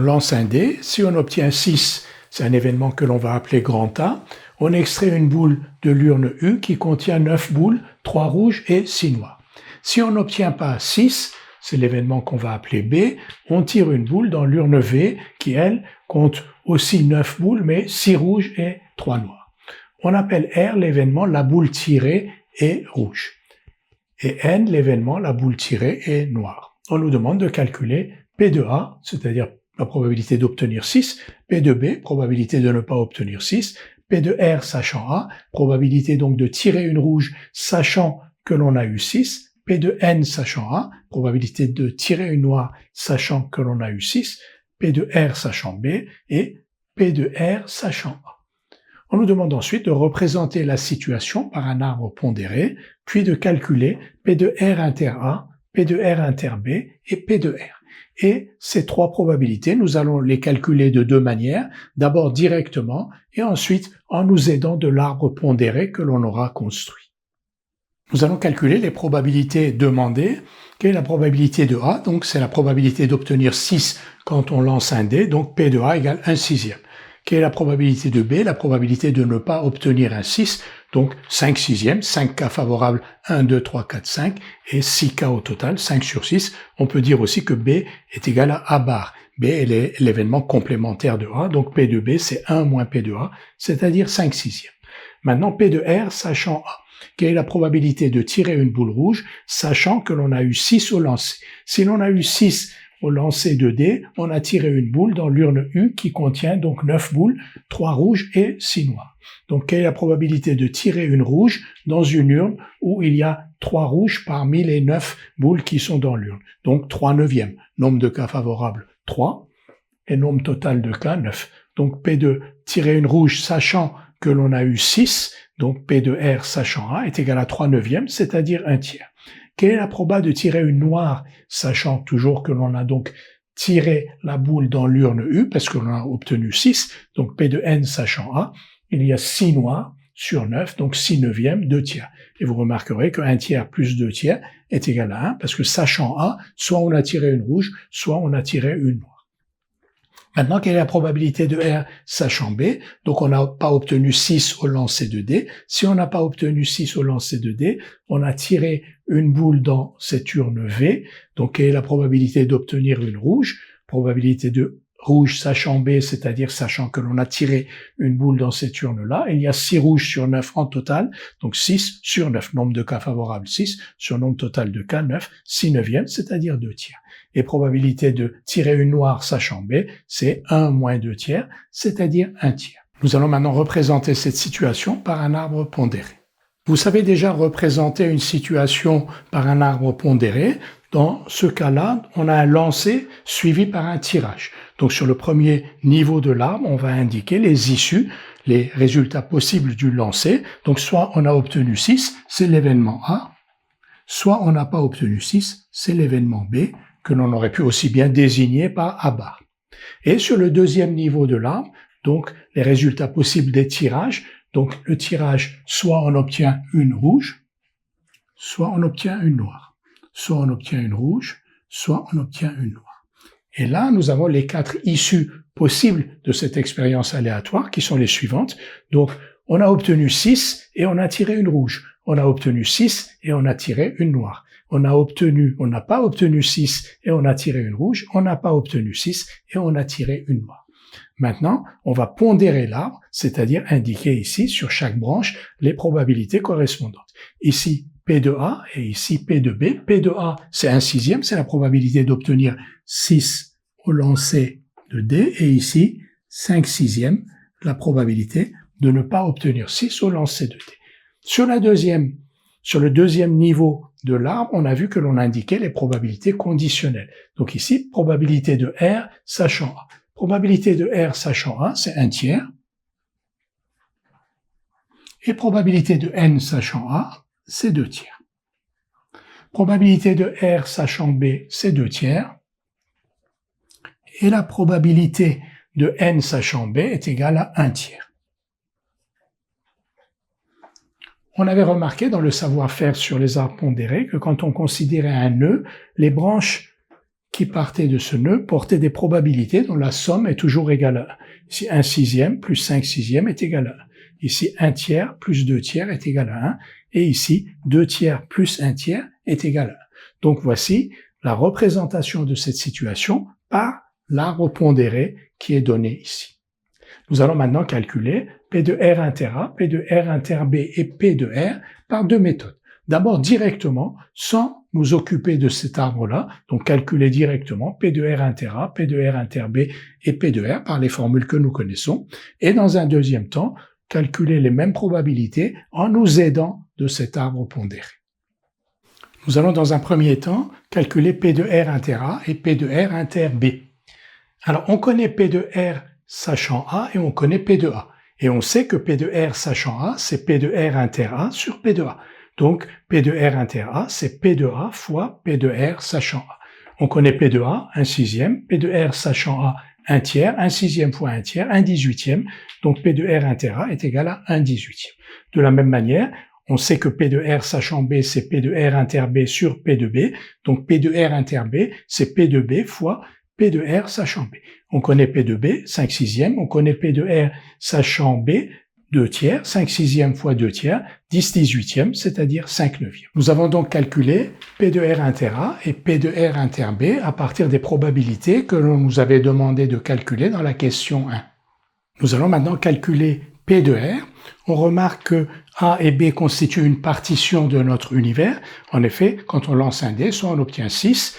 lance un dé. Si on obtient 6, c'est un événement que l'on va appeler grand A. On extrait une boule de l'urne U qui contient 9 boules, 3 rouges et 6 noirs. Si on n'obtient pas 6, c'est l'événement qu'on va appeler B, on tire une boule dans l'urne V qui, elle, compte aussi 9 boules, mais 6 rouges et 3 noirs. On appelle R l'événement la boule tirée est rouge. Et N l'événement la boule tirée est noire. On nous demande de calculer P de A, c'est-à-dire la probabilité d'obtenir 6, P de B, probabilité de ne pas obtenir 6, P de R sachant A, probabilité donc de tirer une rouge sachant que l'on a eu 6, P de N sachant A, probabilité de tirer une noire sachant que l'on a eu 6, P de R sachant B et P de R sachant A. On nous demande ensuite de représenter la situation par un arbre pondéré, puis de calculer P de R inter A, P de R inter B et P de R. Et ces trois probabilités, nous allons les calculer de deux manières, d'abord directement et ensuite en nous aidant de l'arbre pondéré que l'on aura construit. Nous allons calculer les probabilités demandées. Quelle est la probabilité de A? Donc c'est la probabilité d'obtenir 6 quand on lance un dé, donc P de A égale 1 sixième. Quelle est la probabilité de B? La probabilité de ne pas obtenir un 6, donc 5 sixièmes, 5 cas favorables, 1, 2, 3, 4, 5, et 6 cas au total, 5 sur 6. On peut dire aussi que B est égal à A bar. B est l'événement complémentaire de A, donc P de B c'est 1 moins P de A, c'est-à-dire 5 sixièmes. Maintenant P de R sachant A. Quelle est la probabilité de tirer une boule rouge, sachant que l'on a eu 6 au lancer? Si l'on a eu 6 au lancer de dés, on a tiré une boule dans l'urne U qui contient donc 9 boules, 3 rouges et 6 noirs. Donc quelle est la probabilité de tirer une rouge dans une urne où il y a 3 rouges parmi les 9 boules qui sont dans l'urne? Donc 3 neuvièmes. Nombre de cas favorables 3 et nombre total de cas 9. Donc P de tirer une rouge sachant que l'on a eu 6, donc P de R sachant A est égal à 3 neuvièmes, c'est-à-dire 1 tiers. Quelle est la proba de tirer une noire, sachant toujours que l'on a donc tiré la boule dans l'urne U, parce que l'on a obtenu 6, donc P de N sachant A, il y a 6 noirs sur 9, donc 6 neuvièmes, 2 tiers. Et vous remarquerez que 1 tiers plus 2 tiers est égal à 1, parce que sachant A, soit on a tiré une rouge, soit on a tiré une noire. Maintenant, quelle est la probabilité de R sachant B? Donc, on n'a pas obtenu 6 au lancer de dés. Si on n'a pas obtenu 6 au lancer de dés, on a tiré une boule dans cette urne V. Donc, quelle est la probabilité d'obtenir une rouge? Probabilité de rouge sachant B, c'est-à-dire sachant que l'on a tiré une boule dans cette urne-là. Il y a 6 rouges sur 9 en total, donc 6 sur 9. Nombre de cas favorables 6, sur nombre total de cas 9, 6 neuvièmes, c'est-à-dire 2 tiers. Et probabilité de tirer une noire sachant B, c'est 1 moins 2 tiers, c'est-à-dire 1 tiers. Nous allons maintenant représenter cette situation par un arbre pondéré. Vous savez déjà représenter une situation par un arbre pondéré. Dans ce cas-là, on a un lancer suivi par un tirage. Donc sur le premier niveau de l'arbre, on va indiquer les issues, les résultats possibles du lancer. Donc soit on a obtenu 6, c'est l'événement A, soit on n'a pas obtenu 6, c'est l'événement B, que l'on aurait pu aussi bien désigner par A bar. Et sur le deuxième niveau de l'arbre, donc les résultats possibles des tirages, donc le tirage, soit on obtient une rouge, soit on obtient une noire. Soit on obtient une rouge, soit on obtient une noire. Et là, nous avons les 4 issues possibles de cette expérience aléatoire qui sont les suivantes. Donc, on a obtenu 6 et on a tiré une rouge. On a obtenu 6 et on a tiré une noire. On n'a pas obtenu 6 et on a tiré une rouge. On n'a pas obtenu 6 et on a tiré une noire. Maintenant, on va pondérer l'arbre, c'est-à-dire indiquer ici, sur chaque branche, les probabilités correspondantes. Ici, P de A et ici P de B. P de A, c'est 1 sixième, c'est la probabilité d'obtenir 6 au lancer de D. Et ici, 5 sixièmes, la probabilité de ne pas obtenir 6 au lancer de D. Sur le deuxième niveau de l'arbre, on a vu que l'on indiquait les probabilités conditionnelles. Donc ici, probabilité de R sachant A. Probabilité de R sachant A, c'est 1 tiers. Et probabilité de N sachant A, c'est 2 tiers. Probabilité de R sachant B, c'est 2 tiers. Et la probabilité de N sachant B est égale à 1 tiers. On avait remarqué dans le savoir-faire sur les arbres pondérés que quand on considérait un nœud, les branches qui partaient de ce nœud portaient des probabilités dont la somme est toujours égale à 1. Ici, 1 sixième plus 5 sixièmes est égal à 1. Ici, 1 tiers plus 2 tiers est égal à 1. Et ici, 2 tiers plus 1 tiers est égal à 1. Donc voici la représentation de cette situation par l'arbre pondéré qui est donné ici. Nous allons maintenant calculer P de R inter A, P de R inter B et P de R par deux méthodes. D'abord directement, sans nous occuper de cet arbre-là, donc calculer directement P de R inter A, P de R inter B et P de R par les formules que nous connaissons. Et dans un deuxième temps, calculer les mêmes probabilités en nous aidant de cet arbre pondéré. Nous allons dans un premier temps calculer P de R inter A et P de R inter B. Alors on connaît P de R sachant A et on connaît P de A. Et on sait que P de R sachant A, c'est P de R inter A sur P de A. Donc P de R inter A, c'est P de A fois P de R sachant A. On connaît P de A, 1 sixième, P de R sachant A, 1 tiers, 1 sixième fois 1 tiers, 1 18e. Donc P de R inter A est égal à 1 18e. De la même manière, on sait que P de R sachant B, c'est P de R inter B sur P de B. Donc P de R inter B, c'est P de B fois P de R sachant B. On connaît P de B, 5 sixièmes. On connaît P de R sachant B, 2 tiers. 5 sixièmes fois 2 tiers, 10 18e, c'est-à-dire 5 neuvièmes. Nous avons donc calculé P de R inter A et P de R inter B à partir des probabilités que l'on nous avait demandé de calculer dans la question 1. Nous allons maintenant calculer P de R. On remarque que A et B constituent une partition de notre univers. En effet, quand on lance un dé, soit on obtient 6,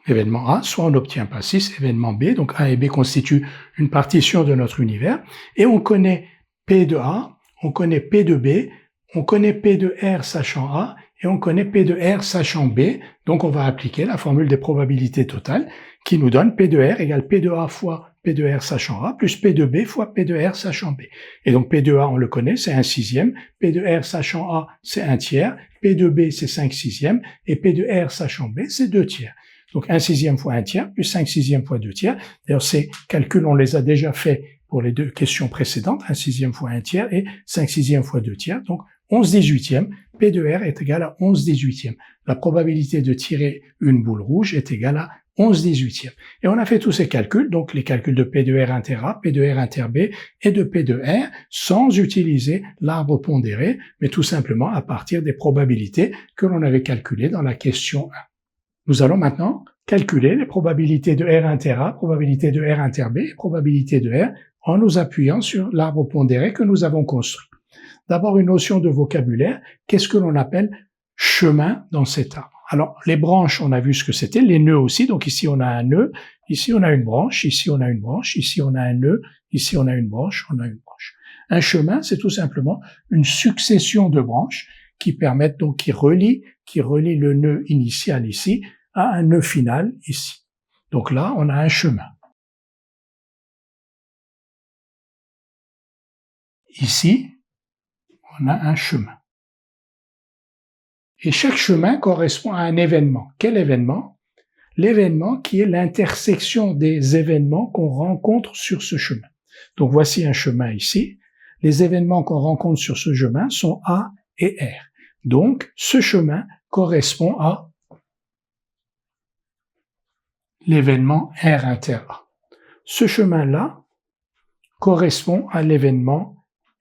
événement A, soit on n'obtient pas 6, événement B. Donc A et B constituent une partition de notre univers. Et on connaît P de A, on connaît P de B, on connaît P de R sachant A, et on connaît P de R sachant B. Donc on va appliquer la formule des probabilités totales qui nous donne P de R égale P de A fois P de R sachant A plus P de B fois P de R sachant B. Et donc P de A, on le connaît, c'est 1 sixième, P de R sachant A, c'est 1 tiers, P de B, c'est 5 sixièmes, et P de R sachant B, c'est 2 tiers. Donc 1 sixième fois 1 tiers plus 5 sixièmes fois 2 tiers. D'ailleurs, ces calculs, on les a déjà faits pour les deux questions précédentes, 1 sixième fois 1 tiers et 5 sixièmes fois 2 tiers. Donc 11 18e, P de R est égal à 11 18e. La probabilité de tirer une boule rouge est égale à 11 18e. Et on a fait tous ces calculs, donc les calculs de P de R inter A, P de R inter B et de P de R, sans utiliser l'arbre pondéré, mais tout simplement à partir des probabilités que l'on avait calculées dans la question 1. Nous allons maintenant calculer les probabilités de R inter A, probabilité de R inter B et probabilité de R en nous appuyant sur l'arbre pondéré que nous avons construit. D'abord, une notion de vocabulaire. Qu'est-ce que l'on appelle chemin dans cet arbre? Alors, les branches, on a vu ce que c'était, les nœuds aussi. Donc ici, on a un nœud, ici, on a une branche, ici, on a une branche, ici, on a un nœud, ici, on a une branche, on a une branche. Un chemin, c'est tout simplement une succession de branches qui permettent donc, qui relient le nœud initial ici à un nœud final ici. Donc là, on a un chemin. Ici, on a un chemin. Et chaque chemin correspond à un événement. Quel événement? L'événement qui est l'intersection des événements qu'on rencontre sur ce chemin. Donc voici un chemin ici. Les événements qu'on rencontre sur ce chemin sont A et R. Donc ce chemin correspond à l'événement R inter A. Ce chemin-là correspond à l'événement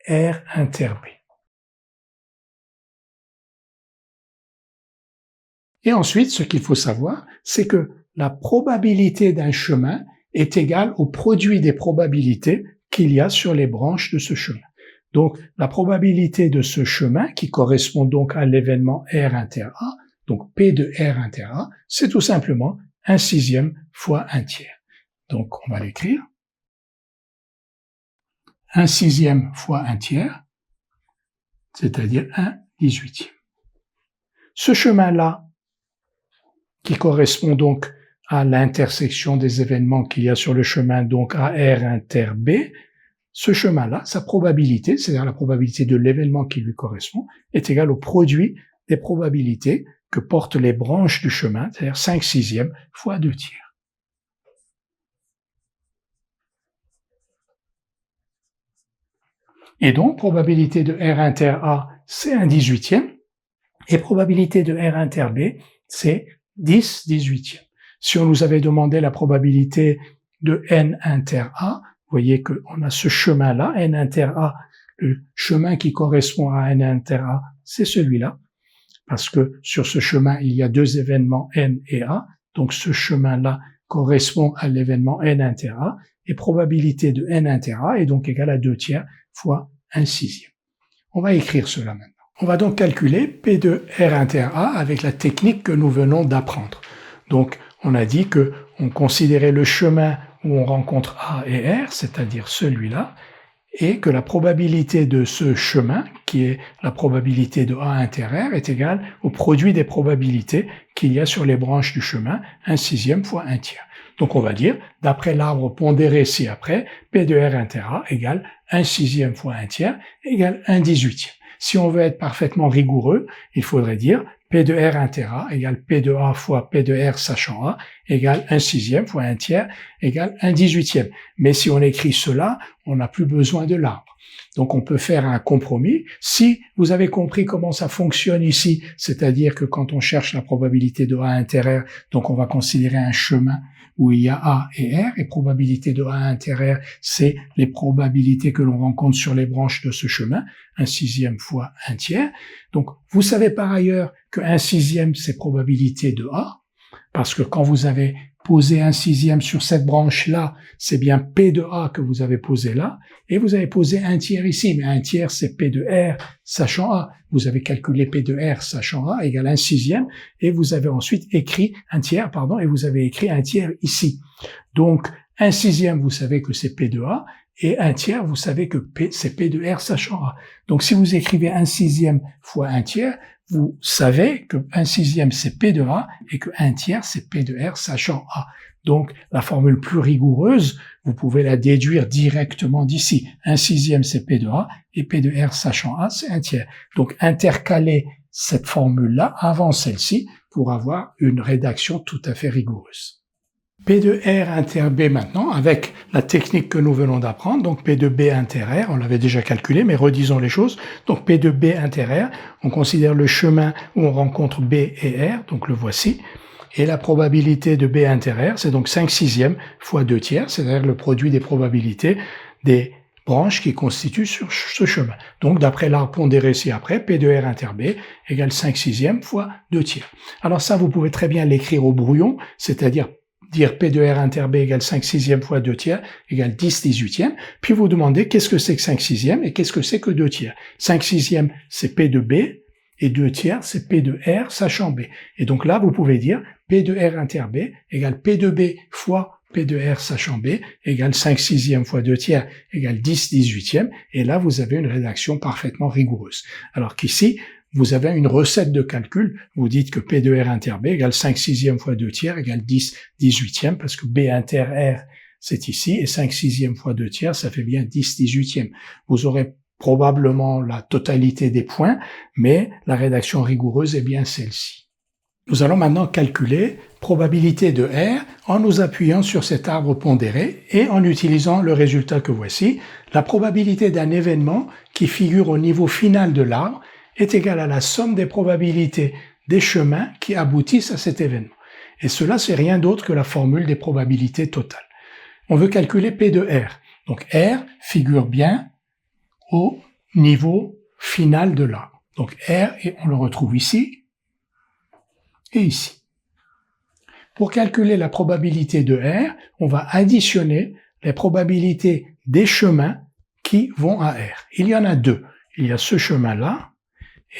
R inter B. Et ensuite, ce qu'il faut savoir, c'est que la probabilité d'un chemin est égale au produit des probabilités qu'il y a sur les branches de ce chemin. Donc, la probabilité de ce chemin, qui correspond donc à l'événement R inter A, donc P de R inter A, c'est tout simplement 1 sixième fois 1 tiers. Donc, on va l'écrire. 1 sixième fois 1 tiers, c'est-à-dire 1 18e. Ce chemin-là, qui correspond donc à l'intersection des événements qu'il y a sur le chemin, donc à R inter B, ce chemin-là, sa probabilité, c'est-à-dire la probabilité de l'événement qui lui correspond, est égale au produit des probabilités que portent les branches du chemin, c'est-à-dire 5 sixièmes fois 2 tiers. Et donc, probabilité de R inter A, c'est 1 18e, et probabilité de R inter B, c'est 10 18e. Si on nous avait demandé la probabilité de n inter a, vous voyez qu'on a ce chemin-là, n inter a, le chemin qui correspond à n inter a, c'est celui-là, parce que sur ce chemin, il y a deux événements n et a, donc ce chemin-là correspond à l'événement n inter a, et probabilité de n inter a est donc égale à 2 tiers fois 1 sixième. On va écrire cela maintenant. On va donc calculer P de R inter A avec la technique que nous venons d'apprendre. Donc, on a dit que on considérait le chemin où on rencontre A et R, c'est-à-dire celui-là, et que la probabilité de ce chemin, qui est la probabilité de A inter R, est égale au produit des probabilités qu'il y a sur les branches du chemin, 1 sixième fois 1 tiers. Donc on va dire, d'après l'arbre pondéré ci-après, P de R inter A égale 1 sixième fois 1 tiers égale 1 18e. Si on veut être parfaitement rigoureux, il faudrait dire P de R inter A égale P de A fois P de R sachant A égale 1 sixième fois 1 tiers égale 1 18e. Mais si on écrit cela, on n'a plus besoin de l'arbre. Donc on peut faire un compromis. Si vous avez compris comment ça fonctionne ici, c'est-à-dire que quand on cherche la probabilité de A inter R, donc on va considérer un chemin où il y a A et R, et probabilité de A inter R, c'est les probabilités que l'on rencontre sur les branches de ce chemin, 1 sixième fois 1 tiers. Donc vous savez par ailleurs que 1 sixième c'est probabilité de A, parce que quand vous avez posé 1 sixième sur cette branche-là, c'est bien P de A que vous avez posé là, et vous avez posé 1 tiers ici, mais 1 tiers c'est P de R sachant A. Vous avez calculé P de R sachant A égale 1 sixième, et vous avez ensuite écrit 1 tiers, et vous avez écrit 1 tiers ici. Donc 1 sixième, vous savez que c'est P de A, et 1 tiers, vous savez que c'est P de R sachant A. Donc si vous écrivez 1 sixième fois 1 tiers, vous savez que 1 sixième c'est P de A et que 1 tiers c'est P de R sachant A. Donc la formule plus rigoureuse, vous pouvez la déduire directement d'ici. 1 sixième c'est P de A et P de R sachant A c'est 1 tiers. Donc intercaler cette formule-là avant celle-ci pour avoir une rédaction tout à fait rigoureuse. P de R inter B maintenant, avec la technique que nous venons d'apprendre, donc P de B inter R, on l'avait déjà calculé, mais redisons les choses. Donc P de B inter R, on considère le chemin où on rencontre B et R, donc le voici, et la probabilité de B inter R, c'est donc 5 sixièmes fois 2 tiers, c'est-à-dire le produit des probabilités des branches qui constituent sur ce chemin. Donc d'après l'arbre pondéré ci-après, P de R inter B égale 5 sixièmes fois 2 tiers. Alors ça, vous pouvez très bien l'écrire au brouillon, c'est-à-dire dire P de R inter B égale 5 sixièmes fois 2 tiers égale 10 18e, puis vous demandez qu'est-ce que c'est que 5 sixièmes et qu'est-ce que c'est que 2 tiers. 5 sixièmes, c'est P de B, et 2 tiers, c'est P de R sachant B. Et donc là, vous pouvez dire P de R inter B égale P de B fois P de R sachant B égale 5 sixièmes fois 2 tiers égale 10 18e, et là, vous avez une rédaction parfaitement rigoureuse. Alors qu'ici, vous avez une recette de calcul, vous dites que P de R inter B égale 5 sixièmes fois 2 tiers égale 10 18e, parce que B inter R, c'est ici, et 5 sixièmes fois 2 tiers, ça fait bien 10 18e. Vous aurez probablement la totalité des points, mais la rédaction rigoureuse est bien celle-ci. Nous allons maintenant calculer probabilité de R en nous appuyant sur cet arbre pondéré et en utilisant le résultat que voici. La probabilité d'un événement qui figure au niveau final de l'arbre est égale à la somme des probabilités des chemins qui aboutissent à cet événement. Et cela, c'est rien d'autre que la formule des probabilités totales. On veut calculer P de R. Donc R figure bien au niveau final de l'arbre. Donc R, et on le retrouve ici et ici. Pour calculer la probabilité de R, on va additionner les probabilités des chemins qui vont à R. Il y en a deux. Il y a ce chemin-là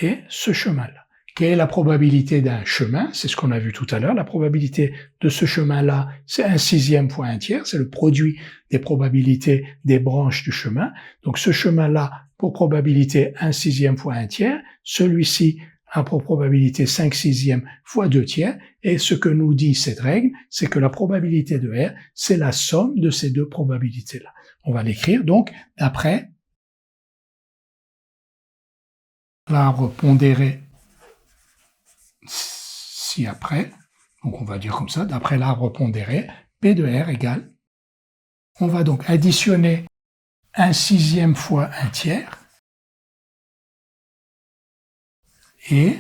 et ce chemin-là. Quelle est la probabilité d'un chemin? C'est ce qu'on a vu tout à l'heure. La probabilité de ce chemin-là, c'est 1 sixième fois 1 tiers. C'est le produit des probabilités des branches du chemin. Donc ce chemin-là, pour probabilité 1 sixième fois 1 tiers. Celui-ci a pour probabilité 5 sixièmes fois 2 tiers. Et ce que nous dit cette règle, c'est que la probabilité de R, c'est la somme de ces deux probabilités-là. On va l'écrire donc d'après l'arbre pondéré ci-après, donc on va dire comme ça, d'après l'arbre pondéré, P de R égale, on va donc additionner 1 sixième fois 1 tiers et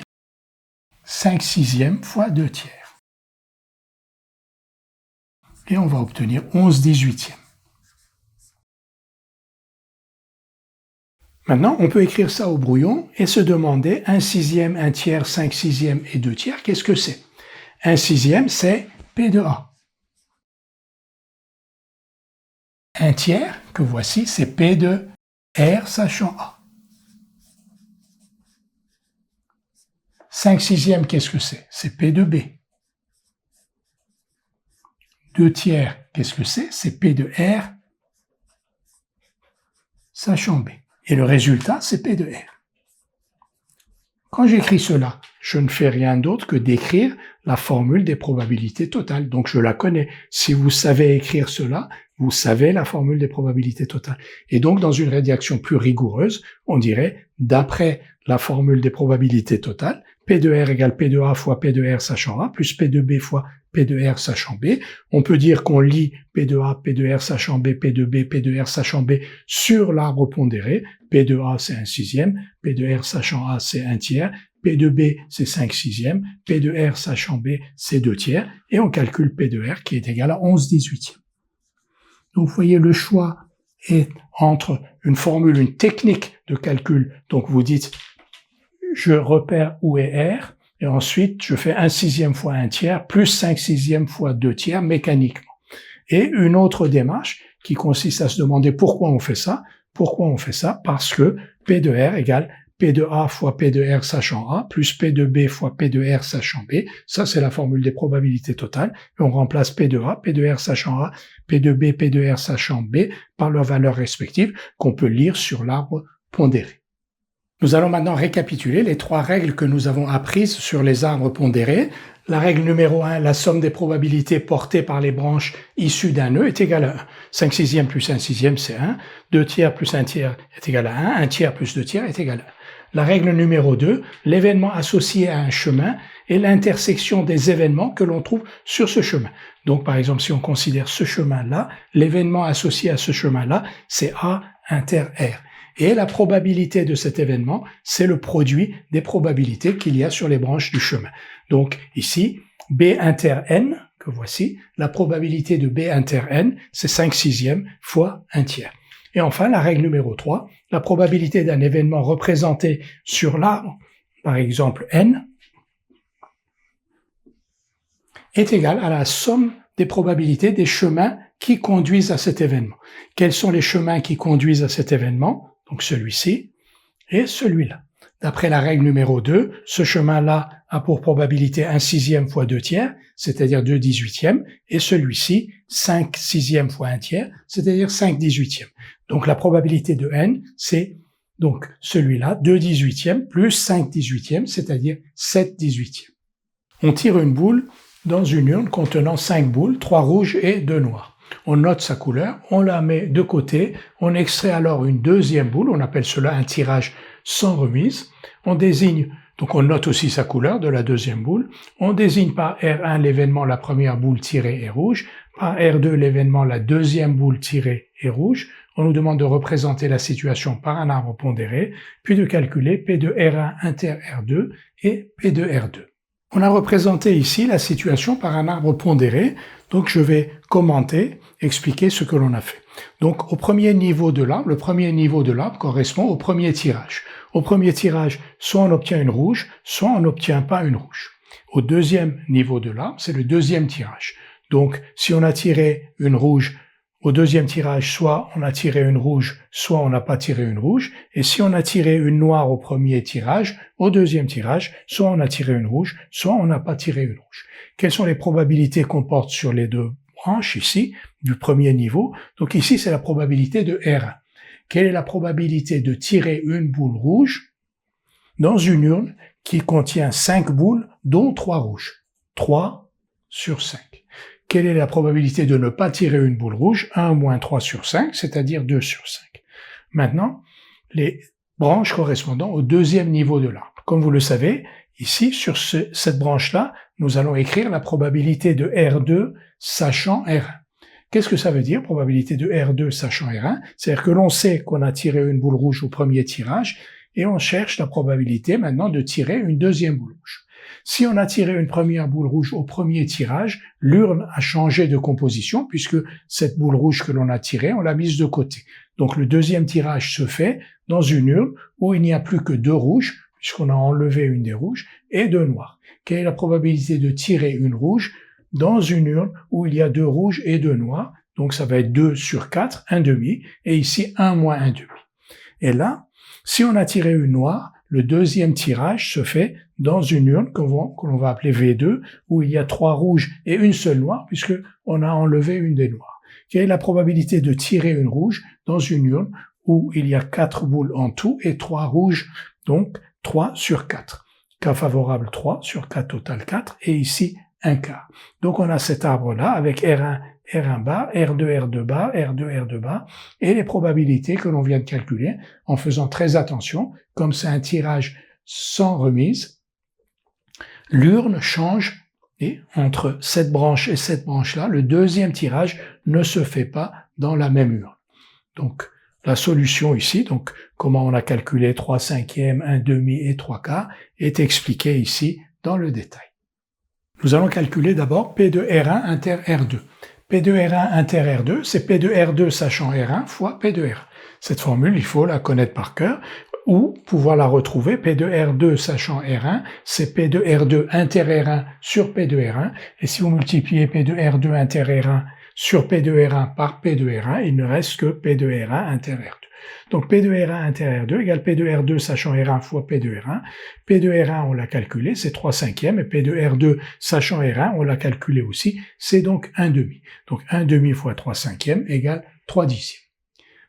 5 sixièmes fois 2 tiers. et on va obtenir 11/18. Maintenant, on peut écrire ça au brouillon et se demander 1/6, 1/3, 5/6 et 2/3, qu'est-ce que c'est? 1/6, c'est P de A. 1/3, que voici, c'est P de R sachant A. 5/6, qu'est-ce que c'est? C'est P de B. 2/3, qu'est-ce que c'est? C'est P de R sachant B. Et le résultat, c'est P de R. Quand j'écris cela, je ne fais rien d'autre que d'écrire la formule des probabilités totales. Donc je la connais. Si vous savez écrire cela, vous savez la formule des probabilités totales. Et donc dans une rédaction plus rigoureuse, on dirait, d'après la formule des probabilités totales, P de R égale P de A fois P de R sachant A, plus P de B fois P de R sachant B. On peut dire qu'on lit P de A, P de R sachant B, P de B, P de R sachant B sur l'arbre pondéré. P de A, c'est 1/6, P de R sachant A, c'est 1/3, P de B, c'est 5/6, P de R sachant B, c'est 2/3, et on calcule P de R qui est égal à 11/18. Donc vous voyez, le choix est entre une formule, une technique de calcul. Donc vous dites, je repère où est R, et ensuite je fais 1/6 fois 1/3 plus 5/6 fois 2/3 mécaniquement. Et une autre démarche qui consiste à se demander pourquoi on fait ça. Pourquoi on fait ça? Parce que P de R égale P de A fois P de R sachant A, plus P de B fois P de R sachant B. Ça, c'est la formule des probabilités totales. Et on remplace P de A, P de R sachant A, P de B, P de R sachant B par leurs valeurs respectives qu'on peut lire sur l'arbre pondéré. Nous allons maintenant récapituler les 3 règles que nous avons apprises sur les arbres pondérés. La règle numéro 1, la somme des probabilités portées par les branches issues d'un nœud est égale à 1. 5/6 plus 1/6, c'est 1. 2/3 plus 1/3 est égal à 1. 1/3 plus 2/3 est égal à 1. La règle numéro 2, l'événement associé à un chemin est l'intersection des événements que l'on trouve sur ce chemin. Donc par exemple, si on considère ce chemin-là, l'événement associé à ce chemin-là, c'est A inter R. Et la probabilité de cet événement, c'est le produit des probabilités qu'il y a sur les branches du chemin. Donc ici, B inter N, que voici, la probabilité de B inter N, c'est 5/6 fois 1/3. Et enfin, la règle numéro 3, la probabilité d'un événement représenté sur l'arbre, par exemple N, est égale à la somme des probabilités des chemins qui conduisent à cet événement. Quels sont les chemins qui conduisent à cet événement? Donc celui-ci et celui-là. D'après la règle numéro 2, ce chemin-là a pour probabilité 1/6 fois 2/3, c'est-à-dire 2/18, et celui-ci 5/6 fois 1/3, c'est-à-dire 5/18. Donc la probabilité de n, c'est donc celui-là, 2/18 plus 5/18, c'est-à-dire 7/18. On tire une boule dans une urne contenant 5 boules, 3 rouges et 2 noires. On note sa couleur, on la met de côté, on extrait alors une deuxième boule, on appelle cela un tirage sans remise. On désigne, donc on note aussi sa couleur de la deuxième boule, on désigne par R1 l'événement la première boule tirée est rouge, par R2 l'événement la deuxième boule tirée est rouge. On nous demande de représenter la situation par un arbre pondéré, puis de calculer P de R1 inter R2 et P de R2. On a représenté ici la situation par un arbre pondéré, donc je vais commenter, expliquer ce que l'on a fait. Donc au premier niveau de l'arbre, le premier niveau de l'arbre correspond au premier tirage. Au premier tirage, soit on obtient une rouge, soit on n'obtient pas une rouge. Au deuxième niveau de l'arbre, c'est le deuxième tirage. Donc si on a tiré une rouge, au deuxième tirage, soit on a tiré une rouge, soit on n'a pas tiré une rouge. Et si on a tiré une noire au premier tirage, au deuxième tirage, soit on a tiré une rouge, soit on n'a pas tiré une rouge. Quelles sont les probabilités qu'on porte sur les deux branches ici, du premier niveau? Donc ici, c'est la probabilité de R1. Quelle est la probabilité de tirer une boule rouge dans une urne qui contient 5 boules, dont 3 rouges? 3 sur 5. Quelle est la probabilité de ne pas tirer une boule rouge? 1 moins 3 sur 5, c'est-à-dire 2 sur 5. Maintenant, les branches correspondant au deuxième niveau de l'arbre. Comme vous le savez, ici, sur cette branche-là, nous allons écrire la probabilité de R2 sachant R1. Qu'est-ce que ça veut dire, probabilité de R2 sachant R1? C'est-à-dire que l'on sait qu'on a tiré une boule rouge au premier tirage, et on cherche la probabilité maintenant de tirer une deuxième boule rouge. Si on a tiré une première boule rouge au premier tirage, l'urne a changé de composition puisque cette boule rouge que l'on a tirée, on l'a mise de côté. Donc le deuxième tirage se fait dans une urne où il n'y a plus que 2 rouges, puisqu'on a enlevé une des rouges, et 2 noirs. Quelle est la probabilité de tirer une rouge dans une urne où il y a 2 rouges et 2 noirs? Donc ça va être 2 sur 4, 1 demi, et ici 1 moins 1 demi. Et là, si on a tiré une noire, le deuxième tirage se fait dans une urne que l'on va appeler V2, où il y a 3 rouges et une seule noire, puisque on a enlevé une des noires. Quelle est la probabilité de tirer une rouge dans une urne où il y a 4 boules en tout et 3 rouges, donc 3 sur 4. Cas favorable 3 sur 4 total 4, et ici 1 quart. Donc on a cet arbre-là avec R1, R1 bar, R2, R2 bar, R2, R2 bar, et les probabilités que l'on vient de calculer en faisant très attention, comme c'est un tirage sans remise, l'urne change, et entre cette branche et cette branche-là, le deuxième tirage ne se fait pas dans la même urne. Donc la solution ici, donc comment on a calculé 3 cinquièmes, 1 demi et 3 quarts, est expliquée ici dans le détail. Nous allons calculer d'abord P de R1 inter R2. P de R1 inter R2, c'est P de R2 sachant R1 fois P de R1. Cette formule, il faut la connaître par cœur, ou pouvoir la retrouver, P de R2 sachant R1, c'est P de R2 inter R1 sur P de R1, et si vous multipliez P de R2 inter R1 sur P de R1 par P de R1, il ne reste que P de R1 inter R2. Donc P de R1 inter R2 égale P de R2 sachant R1 fois P de R1. P de R1, on l'a calculé, c'est 3 cinquièmes, et P de R2 sachant R1, on l'a calculé aussi, c'est donc 1 demi. Donc 1 demi fois 3 cinquièmes égale 3 dixièmes.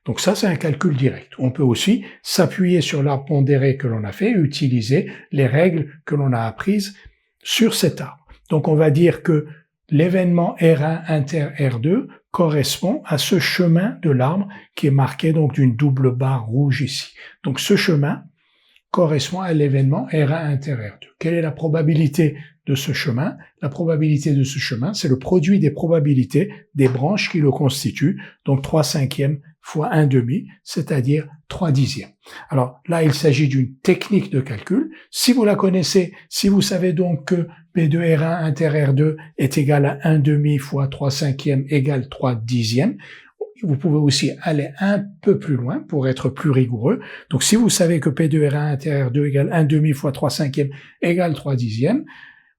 Donc ça, c'est un calcul direct. On peut aussi s'appuyer sur l'arbre pondéré que l'on a fait et utiliser les règles que l'on a apprises sur cet arbre. Donc on va dire que l'événement R1 inter R2 correspond à ce chemin de l'arbre qui est marqué donc d'une double barre rouge ici. Donc ce chemin correspond à l'événement R1 inter R2. Quelle est la probabilité de ce chemin? La probabilité de ce chemin, c'est le produit des probabilités des branches qui le constituent, donc 3 cinquièmes fois 1 demi, c'est-à-dire 3 dixièmes. Alors là, il s'agit d'une technique de calcul. Si vous la connaissez, si vous savez donc que P de R1 inter R2 est égal à 1 demi fois 3 cinquièmes égale 3 dixièmes, vous pouvez aussi aller un peu plus loin pour être plus rigoureux. Donc si vous savez que P de R1 inter R2 égale 1 demi fois 3 cinquièmes égale 3 dixièmes,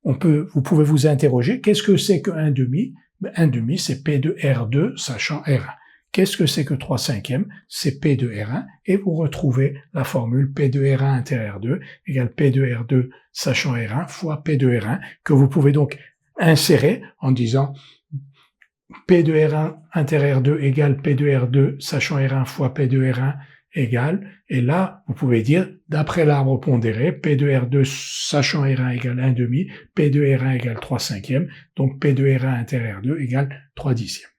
vous pouvez vous interroger, qu'est-ce que c'est que 1 demi? 1 demi, c'est P de R2 sachant R1. Qu'est-ce que c'est que 3 cinquièmes? C'est P de R1, et vous retrouvez la formule P de R1 inter R2 égale P de R2 sachant R1 fois P de R1, que vous pouvez donc insérer en disant P de R1 inter R2 égale P de R2 sachant R1 fois P de R1 égale, et là, vous pouvez dire, d'après l'arbre pondéré, P de R2 sachant R1 égale 1 demi, P de R1 égale 3 cinquièmes, donc P de R1 inter R2 égale 3 dixièmes.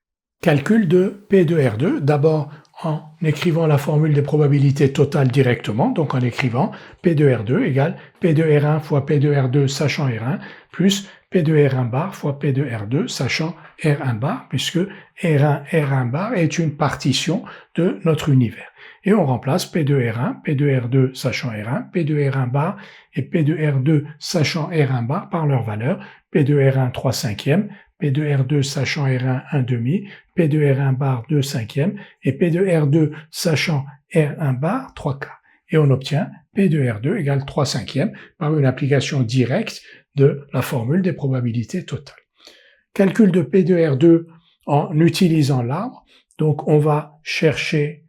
Calcul de P de R2, d'abord en écrivant la formule des probabilités totales directement, donc en écrivant P de R2 égale P de R1 fois P de R2 sachant R1, plus P de R1 bar fois P de R2 sachant R1 bar, puisque R1 bar est une partition de notre univers. Et on remplace P de R1, P de R2 sachant R1, P de R1 bar et P de R2 sachant R1 bar par leur valeur, P de R1 3 cinquièmes, P de R2 sachant R1 1 demi, P de R1 bar 2 cinquièmes et P de R2 sachant R1 bar 3 quarts. Et on obtient P de R2 égale 3 cinquièmes par une application directe de la formule des probabilités totales. Calcul de P de R2 en utilisant l'arbre. Donc on va chercher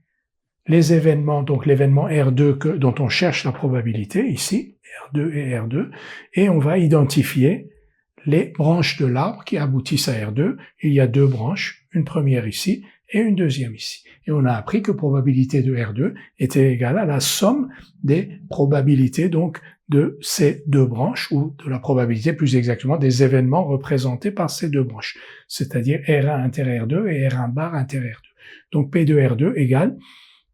les événements, donc l'événement R2 dont on cherche la probabilité ici, R2 et R2, et on va identifier les branches de l'arbre qui aboutissent à R2. Il y a 2 branches, une première ici et une deuxième ici. Et on a appris que probabilité de R2 était égale à la somme des probabilités donc de ces 2 branches, ou de la probabilité plus exactement des événements représentés par ces 2 branches, c'est-à-dire R1 inter R2 et R1 bar inter R2. Donc P de R2 égale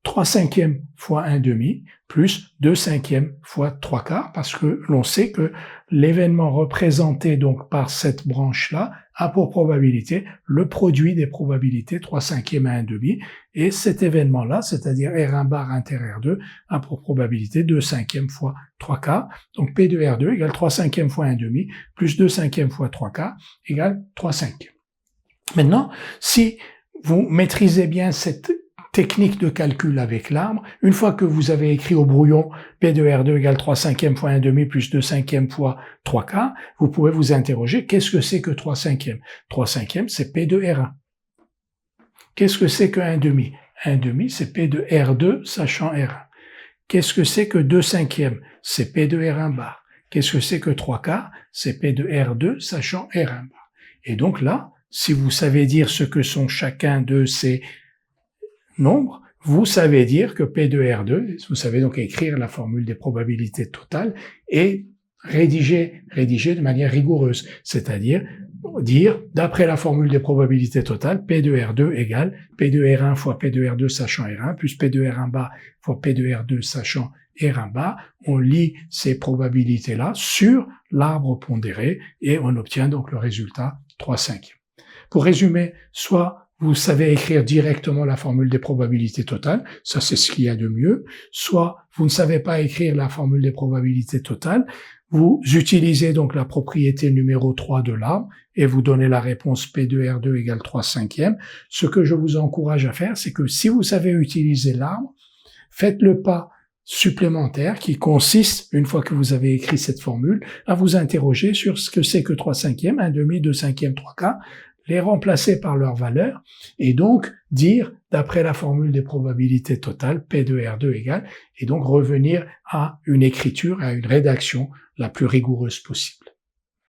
3 cinquièmes fois 1 demi plus 2 cinquièmes fois 3 quarts, parce que l'on sait que l'événement représenté donc par cette branche-là a pour probabilité le produit des probabilités 3/5 à 1/2, et cet événement-là, c'est-à-dire R1 bar inter R2, a pour probabilité 2/5 fois 3K. Donc P de R2 égale 3/5 fois 1/2 plus 2/5 fois 3K égale 3/5. Maintenant, si vous maîtrisez bien cette technique de calcul avec l'arbre, une fois que vous avez écrit au brouillon P de R2 égale 3/5 fois 1/2 plus 2/5 fois 3K, vous pouvez vous interroger, qu'est-ce que c'est que 3/5? 3/5, c'est P de R1. Qu'est-ce que c'est que 1/2? 1/2, c'est P de R2 sachant R1. Qu'est-ce que c'est que 2/5? C'est P de R1 bar. Qu'est-ce que c'est que 3K? C'est P de R2 sachant R1 bar. Et donc là, si vous savez dire ce que sont chacun de ces nombres, vous savez dire que P de R2, vous savez donc écrire la formule des probabilités totales et rédiger de manière rigoureuse, c'est-à-dire dire, d'après la formule des probabilités totales, P de R2 égale P de R1 fois P de R2 sachant R1 plus P de R1 bar fois P de R2 sachant R1 bar. On lit ces probabilités-là sur l'arbre pondéré et on obtient donc le résultat 3/5. Pour résumer, soit vous savez écrire directement la formule des probabilités totales, ça c'est ce qu'il y a de mieux, soit vous ne savez pas écrire la formule des probabilités totales, vous utilisez donc la propriété numéro 3 de l'arbre et vous donnez la réponse P de R2 égale 3/5. Ce que je vous encourage à faire, c'est que si vous savez utiliser l'arbre, faites le pas supplémentaire qui consiste, une fois que vous avez écrit cette formule, à vous interroger sur ce que c'est que 3/5, 1/2, 2/5, 3K, les remplacer par leur valeur, et donc dire, d'après la formule des probabilités totales, P de R2 égale, et donc revenir à une écriture, à une rédaction la plus rigoureuse possible.